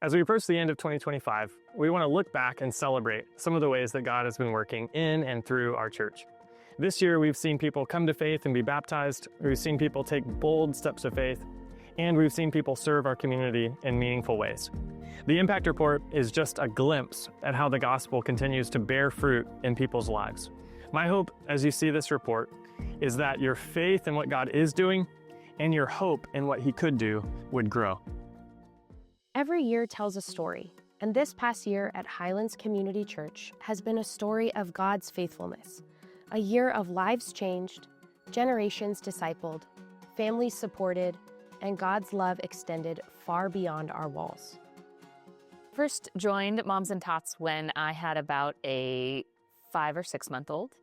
As we approach the end of 2025, we want to look back and celebrate some of the ways that God has been working in and through our church. This year, we've seen people come to faith and be baptized, we've seen people take bold steps of faith, and we've seen people serve our community in meaningful ways. The Impact Report is just a glimpse at how the gospel continues to bear fruit in people's lives. My hope as you see this report is that your faith in what God is doing and your hope in what He could do would grow. Every year tells a story, and this past year at Highlands Community Church has been a story of God's faithfulness. A year of lives changed, generations discipled, families supported, and God's love extended far beyond our walls. First joined Moms and Tots when I had about a 5 or 6 month old.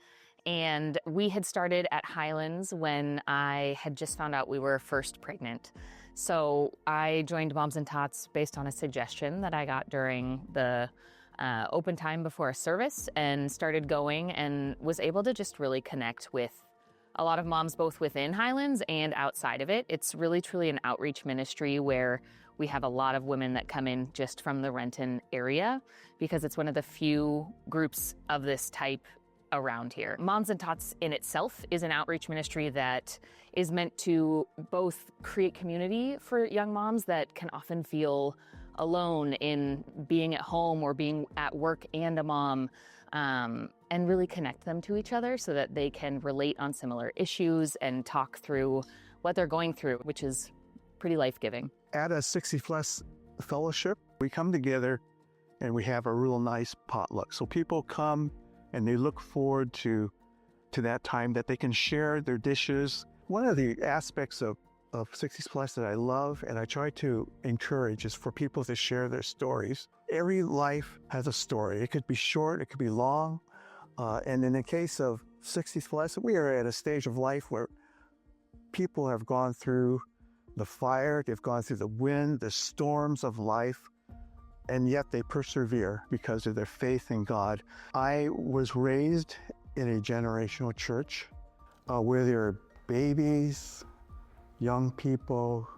And we had started at Highlands when I had just found out we were first pregnant. So I joined Moms and Tots based on a suggestion that I got during the open time before a service, and started going and was able to just really connect with a lot of moms both within Highlands and outside of it. It's really truly an outreach ministry where we have a lot of women that come in just from the Renton area because it's one of the few groups of this type around here. Moms and Tots in itself is an outreach ministry that is meant to both create community for young moms that can often feel alone in being at home or being at work and a mom, and really connect them to each other so that they can relate on similar issues and talk through what they're going through, which is pretty life-giving. At a 60 Plus fellowship, we come together and we have a real nice potluck. So people come and they look forward to that time that they can share their dishes. One of the aspects of 60 Plus that I love and I try to encourage is for people to share their stories. Every life has a story. It could be short, it could be long. And in the case of 60 Plus, we are at a stage of life where people have gone through the fire, they've gone through the wind, the storms of life, and yet they persevere because of their faith in God. I was raised in a generational church where there are babies, young people,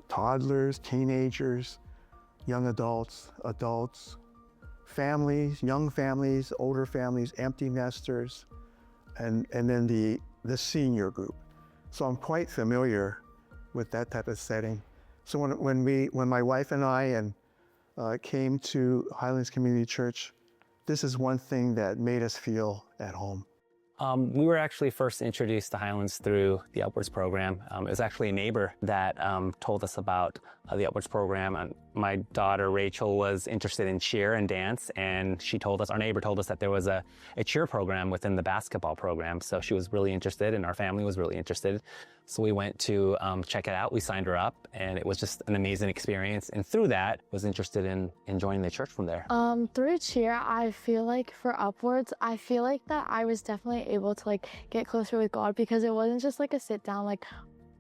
toddlers, teenagers, young adults, families, young families, older families, empty nesters, and then the senior group. So I'm quite familiar with that type of setting. So when my wife and I came to Highlands Community Church, this is one thing that made us feel at home. We were actually first introduced to Highlands through the Upwards program. It was actually a neighbor that told us about the Upwards program. My daughter Rachel was interested in cheer and dance, and our neighbor told us that there was a cheer program within the basketball program. So she was really interested, and our family was really interested. So we went to check it out. We signed her up, and it was just an amazing experience. And through that, was interested in joining the church from there. Through cheer, I feel like for Upwards, I feel like that I was definitely able to get closer with God, because it wasn't just a sit down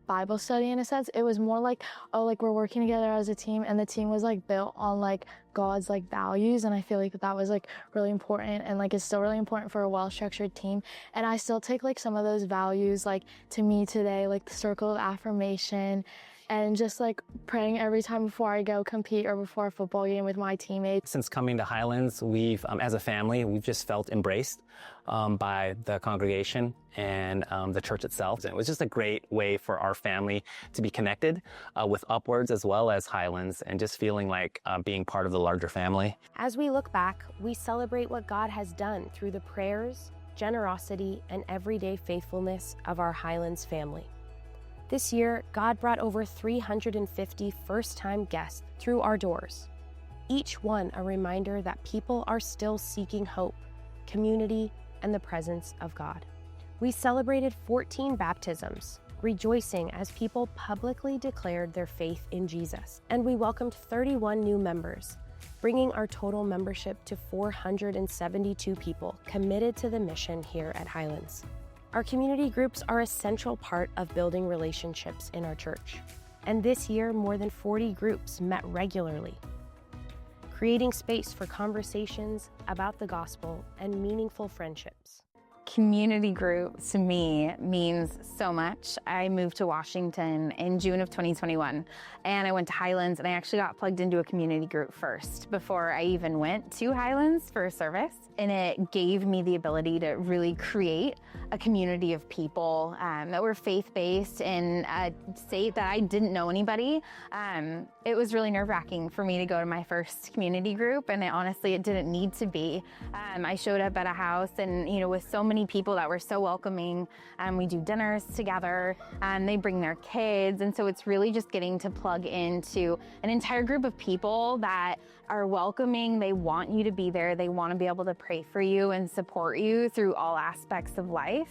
Bible study in a sense. It was more we're working together as a team, and the team was built on God's values, and I feel like that was really important, and it's still really important for a well-structured team. And I still take some of those values to me today, the circle of affirmation, and just praying every time before I go compete or before a football game with my teammates. Since coming to Highlands, we've, as a family, we've just felt embraced by the congregation and the church itself. And it was just a great way for our family to be connected with Upwards as well as Highlands, and just feeling like being part of the larger family. As we look back, we celebrate what God has done through the prayers, generosity, and everyday faithfulness of our Highlands family. This year, God brought over 350 first-time guests through our doors, each one a reminder that people are still seeking hope, community, and the presence of God. We celebrated 14 baptisms, rejoicing as people publicly declared their faith in Jesus, and we welcomed 31 new members, bringing our total membership to 472 people committed to the mission here at Highlands. Our community groups are a central part of building relationships in our church, and this year more than 40 groups met regularly, creating space for conversations about the gospel and meaningful friendships. Community group to me means so much. I moved to Washington in June of 2021, and I went to Highlands, and I actually got plugged into a community group first before I even went to Highlands for a service. And it gave me the ability to really create a community of people that were faith-based in a state that I didn't know anybody. It was really nerve-wracking for me to go to my first community group, and honestly, it didn't need to be. I showed up at a house, and with so many people that were so welcoming. We do dinners together, they bring their kids, and so it's really just getting to plug into an entire group of people that are welcoming. They want you to be there. They want to be able to pray for you and support you through all aspects of life.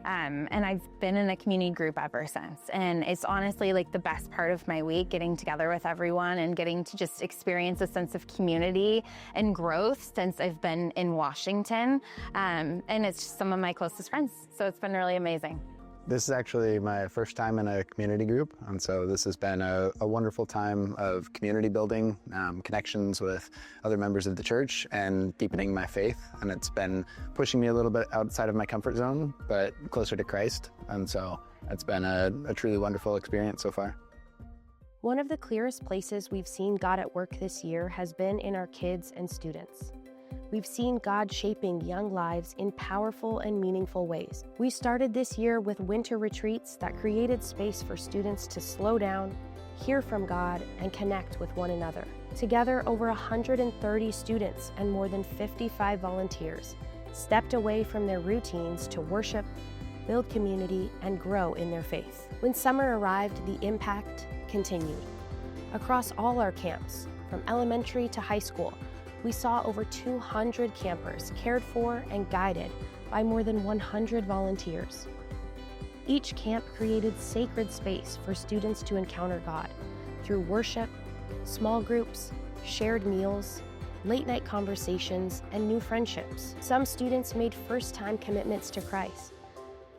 And I've been in a community group ever since. And it's honestly like the best part of my week, getting together with everyone and getting to just experience a sense of community and growth since I've been in Washington. And it's just some of my closest friends. So it's been really amazing. This is actually my first time in a community group, and so this has been a wonderful time of community building, connections with other members of the church, and deepening my faith. And it's been pushing me a little bit outside of my comfort zone, but closer to Christ. And so it's been a truly wonderful experience so far. One of the clearest places we've seen God at work this year has been in our kids and students. We've seen God shaping young lives in powerful and meaningful ways. We started this year with winter retreats that created space for students to slow down, hear from God, and connect with one another. Together, over 130 students and more than 55 volunteers stepped away from their routines to worship, build community, and grow in their faith. When summer arrived, the impact continued. Across all our camps, from elementary to high school, we saw over 200 campers cared for and guided by more than 100 volunteers. Each camp created sacred space for students to encounter God through worship, small groups, shared meals, late-night conversations, and new friendships. Some students made first-time commitments to Christ.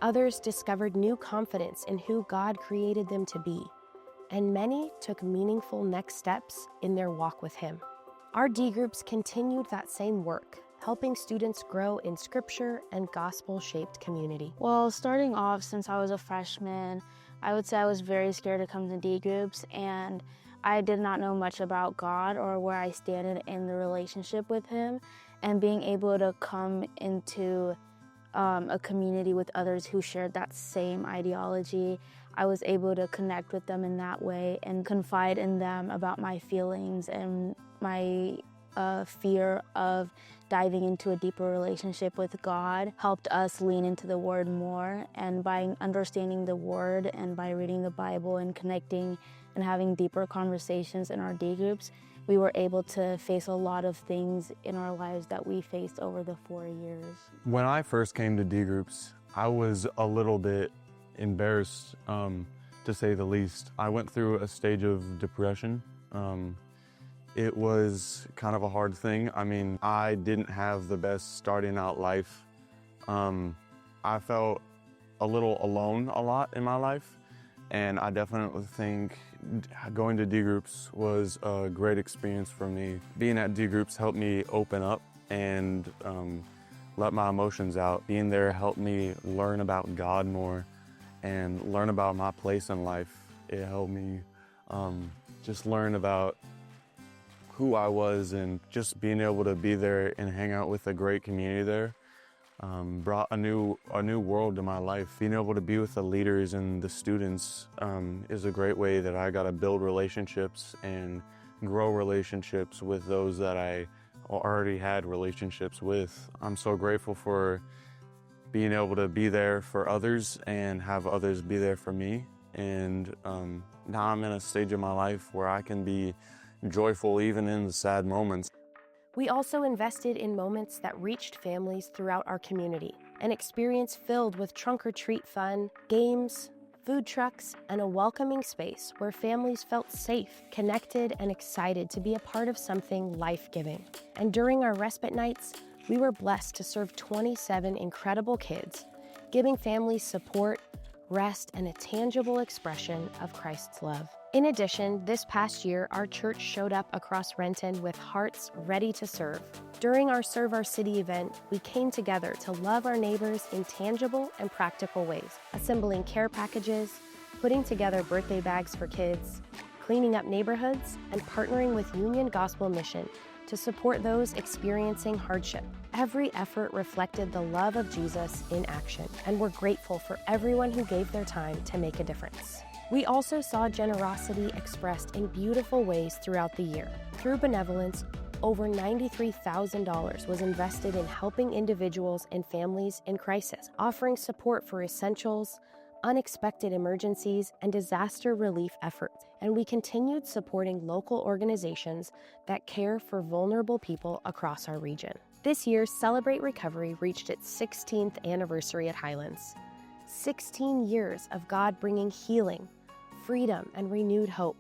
Others discovered new confidence in who God created them to be, and many took meaningful next steps in their walk with Him. Our D groups continued that same work, helping students grow in scripture and gospel-shaped community. Well, starting off, since I was a freshman, I would say I was very scared to come to D groups, and I did not know much about God or where I stand in the relationship with Him. And being able to come into a community with others who shared that same ideology, I was able to connect with them in that way and confide in them about my feelings and my fear of diving into a deeper relationship with God helped us lean into the Word more. And by understanding the Word and by reading the Bible and connecting and having deeper conversations in our D groups, we were able to face a lot of things in our lives that we faced over the 4 years. When I first came to D groups, I was a little bit embarrassed, to say the least. I went through a stage of depression. It was kind of a hard thing. I mean, I didn't have the best starting out life. I felt a little alone a lot in my life, and I definitely think going to D groups was a great experience for me. Being at D groups helped me open up and let my emotions out. Being there helped me learn about God more and learn about my place in life. It helped me just learn about who I was, and just being able to be there and hang out with a great community there brought a new world to my life. Being able to be with the leaders and the students is a great way that I got to build relationships and grow relationships with those that I already had relationships with. I'm so grateful for being able to be there for others and have others be there for me. And now I'm in a stage of my life where I can be joyful even in the sad moments. We also invested in moments that reached families throughout our community, an experience filled with trunk-or-treat fun, games, food trucks, and a welcoming space where families felt safe, connected, and excited to be a part of something life-giving. And during our respite nights, we were blessed to serve 27 incredible kids, giving families support, rest, and a tangible expression of Christ's love. In addition, this past year, our church showed up across Renton with hearts ready to serve. During our Serve Our City event, we came together to love our neighbors in tangible and practical ways, assembling care packages, putting together birthday bags for kids, cleaning up neighborhoods, and partnering with Union Gospel Mission to support those experiencing hardship. Every effort reflected the love of Jesus in action, and we're grateful for everyone who gave their time to make a difference. We also saw generosity expressed in beautiful ways throughout the year. Through benevolence, over $93,000 was invested in helping individuals and families in crisis, offering support for essentials, unexpected emergencies, and disaster relief efforts. And we continued supporting local organizations that care for vulnerable people across our region. This year, Celebrate Recovery reached its 16th anniversary at Highlands. 16 years of God bringing healing, freedom, and renewed hope.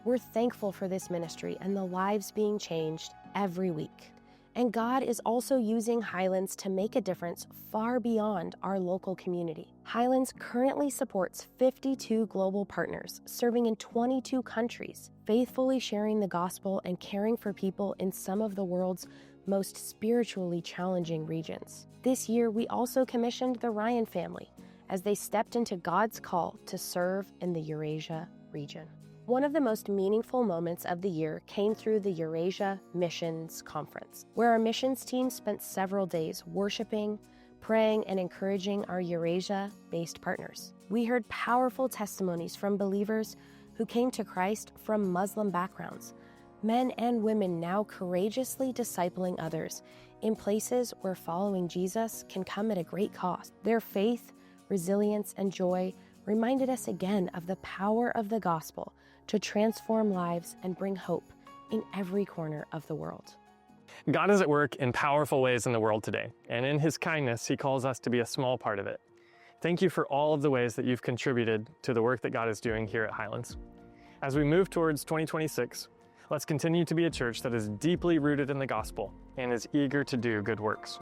We're thankful for this ministry and the lives being changed every week. And God is also using Highlands to make a difference far beyond our local community. Highlands currently supports 52 global partners, serving in 22 countries, faithfully sharing the gospel and caring for people in some of the world's most spiritually challenging regions. This year, we also commissioned the Ryan family as they stepped into God's call to serve in the Eurasia region. One of the most meaningful moments of the year came through the Eurasia Missions Conference, where our missions team spent several days worshiping, praying, and encouraging our Eurasia-based partners. We heard powerful testimonies from believers who came to Christ from Muslim backgrounds, men and women now courageously discipling others in places where following Jesus can come at a great cost. Their faith, resilience, and joy reminded us again of the power of the gospel to transform lives and bring hope in every corner of the world. God is at work in powerful ways in the world today, and in His kindness, He calls us to be a small part of it. Thank you for all of the ways that you've contributed to the work that God is doing here at Highlands. As we move towards 2026, let's continue to be a church that is deeply rooted in the gospel and is eager to do good works.